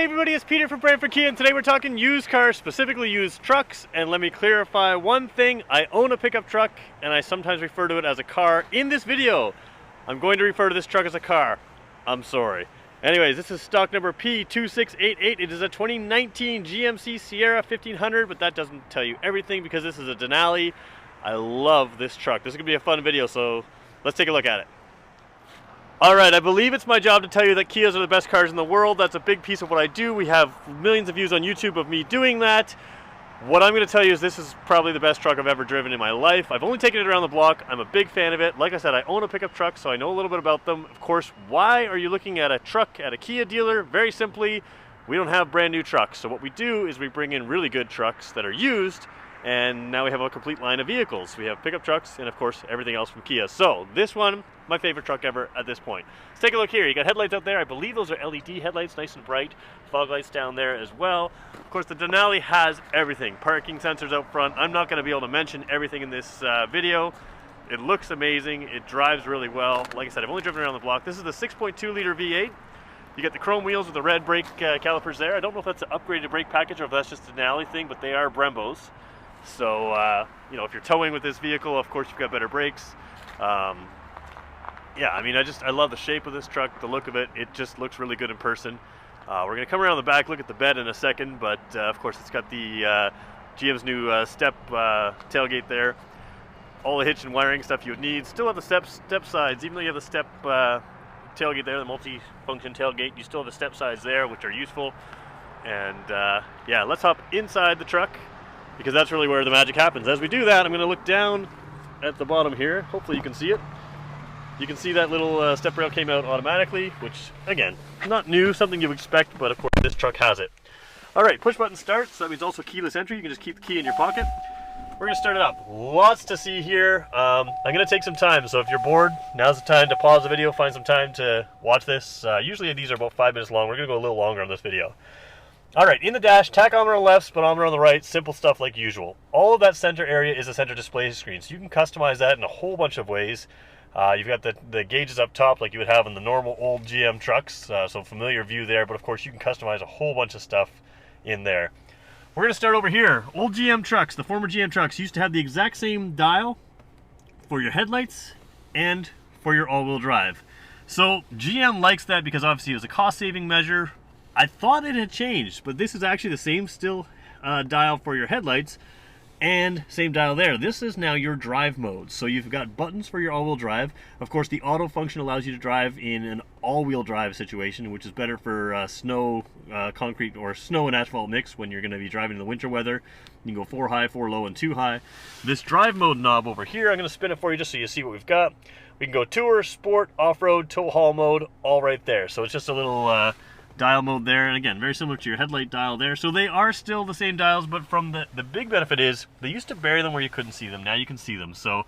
Hey everybody, it's Peter from Brantford Kia, and today we're talking used cars, specifically used trucks. And let me clarify one thing: I own a pickup truck, and I sometimes refer to it as a car. In this video, I'm going to refer to this truck as a car. I'm sorry. Anyways, this is stock number P2688. It is a 2019 GMC Sierra 1500, but that doesn't tell you everything because this is a Denali. I love this truck. This is going to be a fun video, so let's take a look at it. Alright, I believe it's my job to tell you that Kias are the best cars in the world. That's a big piece of what I do. We have millions of views on YouTube of me doing that. What I'm going to tell you is this is probably the best truck I've ever driven in my life. I've only taken it around the block. I'm a big fan of it. Like I said, I own a pickup truck, so I know a little bit about them. Of course, why are you looking at a truck at a Kia dealer? Very simply, we don't have brand new trucks. So what we do is we bring in really good trucks that are used, and now we have a complete line of vehicles. We have pickup trucks and, of course, everything else from Kia. So this one, my favorite truck ever at this point. Let's take a look here. You got headlights out there. I believe those are LED headlights, nice and bright. Fog lights down there as well. Of course, the Denali has everything. Parking sensors out front. I'm not going to be able to mention everything in this video. It looks amazing. It drives really well. Like I said, I've only driven around the block. This is the 6.2 liter V8. You get the chrome wheels with the red brake calipers there. I don't know if that's an upgraded brake package or if that's just a Denali thing, but they are Brembos. So, you know, if you're towing with this vehicle, of course, you've got better brakes. Yeah, I mean, I love the shape of this truck, the look of it. It just looks really good in person. We're going to come around the back, look at the bed in a second, but, of course, it's got the GM's new step tailgate there. All the hitch and wiring stuff you would need. Still have the step sides, even though you have the step tailgate there, the multi-function tailgate, you still have the step sides there, which are useful. And, yeah, let's hop inside the truck, because that's really where the magic happens. As we do that, I'm going to look down at the bottom here. Hopefully you can see it. You can see that little step rail came out automatically, which, again, not new, something you expect, but of course this truck has it. Alright, push button start, so that means also keyless entry. You can just keep the key in your pocket. We're going to start it up. Lots to see here. I'm going to take some time, so if you're bored, now's the time to pause the video, find some time to watch this. Usually these are about 5 minutes long. We're going to go a little longer on this video. Alright, in the dash, tachometer on the left, speedometer on the right, simple stuff like usual. All of that center area is a center display screen, so you can customize that in a whole bunch of ways. You've got the gauges up top like you would have in the normal old GM trucks, so familiar view there, but of course you can customize a whole bunch of stuff in there. We're going to start over here. Old GM trucks, the former GM trucks, used to have the exact same dial for your headlights and for your all-wheel drive. So GM likes that because obviously it was a cost-saving measure. I thought it had changed, but this is actually the same still dial for your headlights and same dial there. This is now your drive mode. So you've got buttons for your all-wheel drive. Of course, the auto function allows you to drive in an all-wheel drive situation, which is better for snow, concrete, or snow and asphalt mix when you're going to be driving in the winter weather. You can go 4 high, 4 low, and 2 high. This drive mode knob over here, I'm going to spin it for you just so you see what we've got. We can go tour, sport, off-road, tow haul mode, all right there. So it's just a little dial mode there, and again, very similar to your headlight dial there. So they are still the same dials, but from the big benefit is they used to bury them where you couldn't see them. Now you can see them, so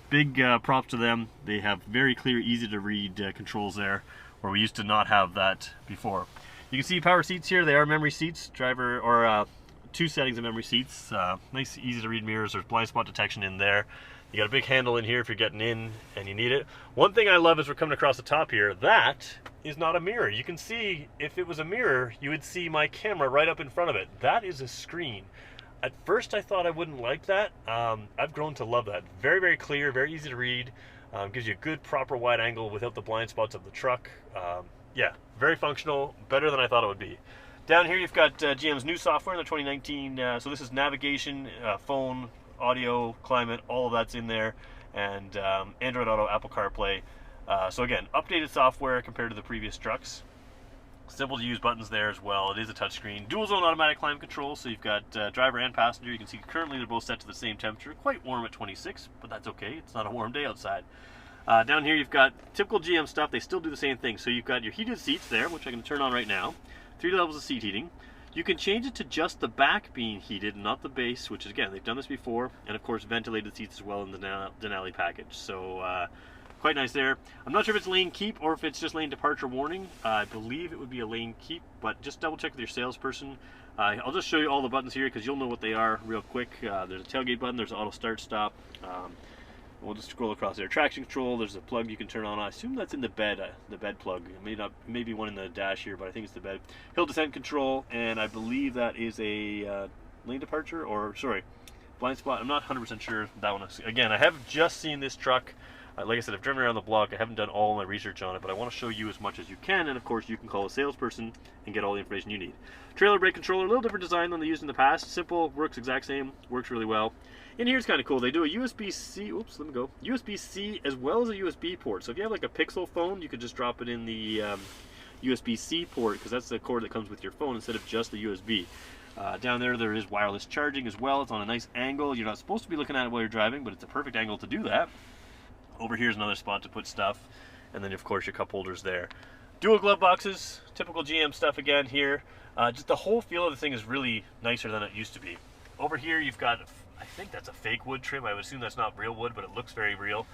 big props to them. They have very clear, easy to read controls there, where we used to not have that before. You can see power seats here. They are memory seats, driver or 2 settings of memory seats. Nice, easy to read mirrors. There's blind spot detection in there. You got a big handle in here if you're getting in and you need it. One thing I love is we're coming across the top here. That is not a mirror. You can see, if it was a mirror, you would see my camera right up in front of it. That is a screen. At first I thought I wouldn't like that. I've grown to love that. Very, very clear, very easy to read. Gives you a good, proper wide angle without the blind spots of the truck. Yeah, very functional, better than I thought it would be. Down here you've got GM's new software in the 2019, so this is navigation, phone, audio, climate, all of that's in there, and Android Auto, Apple CarPlay. So again, updated software compared to the previous trucks. Simple to use buttons there as well. It is a touchscreen. Dual zone automatic climate control, so you've got driver and passenger. You can see currently they're both set to the same temperature. Quite warm at 26, but that's okay. It's not a warm day outside. Down here you've got typical GM stuff. They still do the same thing. So you've got your heated seats there, which I can turn on right now. 3 levels of seat heating. You can change it to just the back being heated, not the base, which is, again, they've done this before, and of course ventilated seats as well in the Denali package. So quite nice there. I'm not sure if it's lane keep or if it's just lane departure warning. I believe it would be a lane keep, but just double check with your salesperson. I'll just show you all the buttons here because you'll know what they are real quick. There's a tailgate button, there's an auto start stop. We'll just scroll across there. Traction control, there's a plug you can turn on. I assume that's in the bed plug. It may be one in the dash here, but I think it's the bed. Hill descent control, and I believe that is a lane departure, or sorry, blind spot. I'm not 100% sure that one is. Again, I have just seen this truck. Like I said, I've driven around the block. I haven't done all my research on it, but I want to show you as much as you can, and of course you can call a salesperson and get all the information you need. Trailer brake controller, a little different design than they used in the past. Simple, works exact same, works really well. In here it's kind of cool. They do a USB-C, oops, let me go. USB-C as well as a USB port. So if you have like a Pixel phone, you could just drop it in the USB-C port, because that's the cord that comes with your phone instead of just the USB. Down there is wireless charging as well. It's on a nice angle. You're not supposed to be looking at it while you're driving, but it's a perfect angle to do that. Over here's another spot to put stuff, and then of course your cup holders there. Dual glove boxes, typical GM stuff again here. Just the whole feel of the thing is really nicer than it used to be. Over here you've got, I think that's a fake wood trim. I would assume that's not real wood, but it looks very real.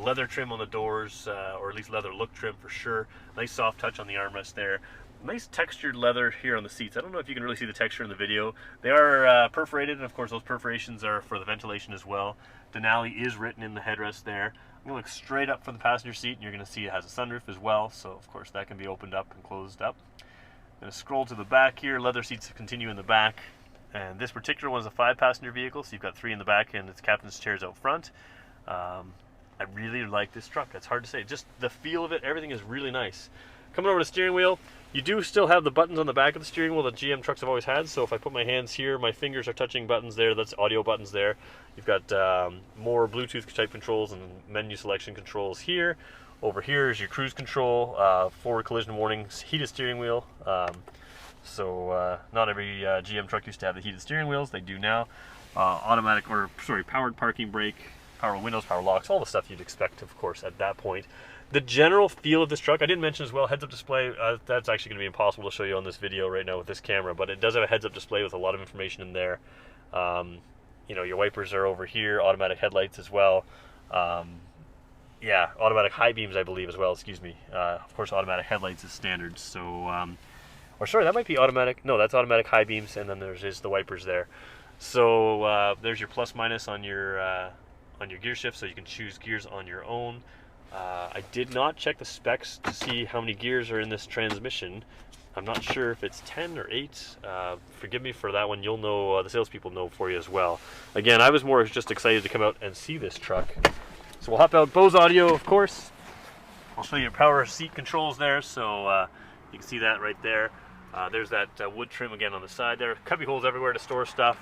Leather trim on the doors, or at least leather look trim for sure. Nice soft touch on the armrest there. Nice textured leather here on the seats. I don't know if you can really see the texture in the video. They are perforated, and of course those perforations are for the ventilation as well. Denali is written in the headrest there. I'm going to look straight up from the passenger seat, and you're going to see it has a sunroof as well, so of course that can be opened up and closed up. I'm going to scroll to the back here. Leather seats continue in the back, and this particular one is a 5-passenger vehicle, so you've got 3 in the back, and it's captain's chairs out front. I really like this truck. It's hard to say. Just the feel of it, everything is really nice. Coming over to the steering wheel, you do still have the buttons on the back of the steering wheel that GM trucks have always had. So if I put my hands here, my fingers are touching buttons there. That's audio buttons there. You've got more Bluetooth type controls and menu selection controls here. Over here is your cruise control, forward collision warnings, heated steering wheel. Not every GM truck used to have the heated steering wheels. They do now. Powered parking brake, power windows, power locks, all the stuff you'd expect, of course, at that point. The general feel of this truck, I didn't mention as well, heads-up display. That's actually going to be impossible to show you on this video right now with this camera, but it does have a heads-up display with a lot of information in there. You know, your wipers are over here, automatic headlights as well. Yeah, automatic high beams, I believe, as well, excuse me. Of course, automatic headlights is standard, so... or sorry, that might be automatic. No, that's automatic high beams, and then there's the wipers there. So there's your plus minus on your gear shift, so you can choose gears on your own. I did not check the specs to see how many gears are in this transmission. I'm not sure if it's 10 or 8. Forgive me for that one. You'll know, the salespeople know for you as well. Again, I was more just excited to come out and see this truck. So we'll hop out. Bose audio, of course. I'll show you your power seat controls there, so you can see that right there. There's that wood trim again on the side there. Cubby holes everywhere to store stuff.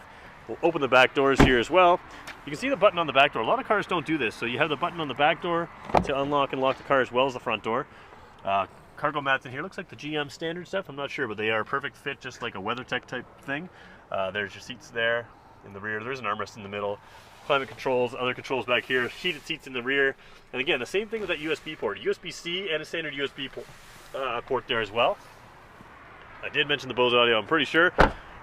We'll open the back doors here as well. You can see the button on the back door. A lot of cars don't do this, so you have the button on the back door to unlock and lock the car as well as the front door. Cargo mats in here. Looks like the GM standard stuff. I'm not sure, but they are a perfect fit, just like a WeatherTech type thing. There's your seats there in the rear. There's an armrest in the middle. Climate controls, other controls back here. Heated seats in the rear. And again, the same thing with that USB port. USB-C and a standard USB port there as well. I did mention the Bose audio, I'm pretty sure.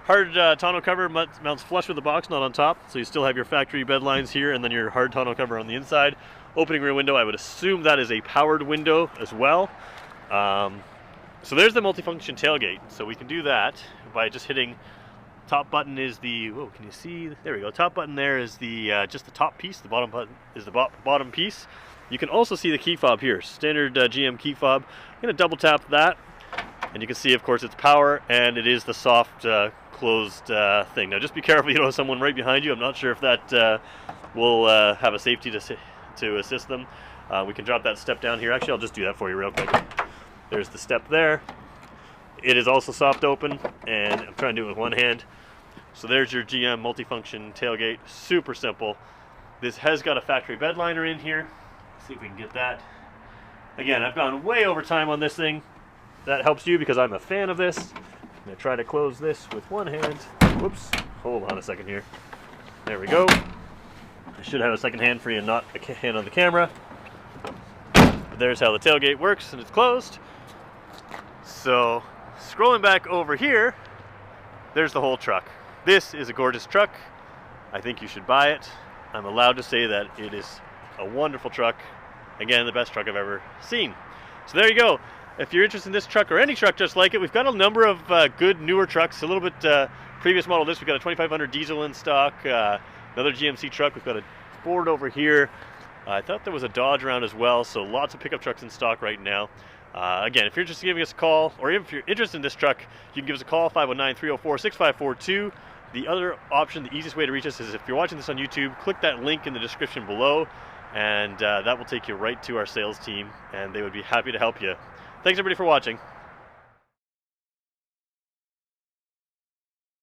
Hard tonneau cover mounts flush with the box, not on top, so you still have your factory bed lines here and then your hard tonneau cover on the inside. Opening rear window, I would assume that is a powered window as well. So there's the multifunction tailgate. So we can do that by just hitting top button is the, whoa, can you see? There we go. Top button there is the just the top piece. The bottom button is the bottom piece. You can also see the key fob here, standard GM key fob. I'm going to double tap that, and you can see, of course, it's power, and it is the soft closed thing. Now just be careful, you know, someone right behind you. I'm not sure if that will have a safety to assist them. We can drop that step down here. Actually, I'll just do that for you real quick. There's the step there. It is also soft open, and I'm trying to do it with one hand. So there's your GM multifunction tailgate. Super simple. This has got a factory bed liner in here. Let's see if we can get that. Again, I've gone way over time on this thing. That helps you because I'm a fan of this. I'm going to try to close this with one hand. Whoops. Hold on a second here. There we go. I should have a second hand free and not a hand on the camera. But there's how the tailgate works, and it's closed. So, scrolling back over here, there's the whole truck. This is a gorgeous truck. I think you should buy it. I'm allowed to say that it is a wonderful truck. Again, the best truck I've ever seen. So there you go. If you're interested in this truck or any truck just like it, we've got a number of good newer trucks. A little bit previous model of this. We've got a 2500 diesel in stock. Another GMC truck. We've got a Ford over here. I thought there was a Dodge around as well, so lots of pickup trucks in stock right now. Again, if you're interested in giving us a call, or even if you're interested in this truck, you can give us a call, 519-304-6542. The other option, the easiest way to reach us is if you're watching this on YouTube, click that link in the description below, and that will take you right to our sales team, and they would be happy to help you. Thanks everybody for watching.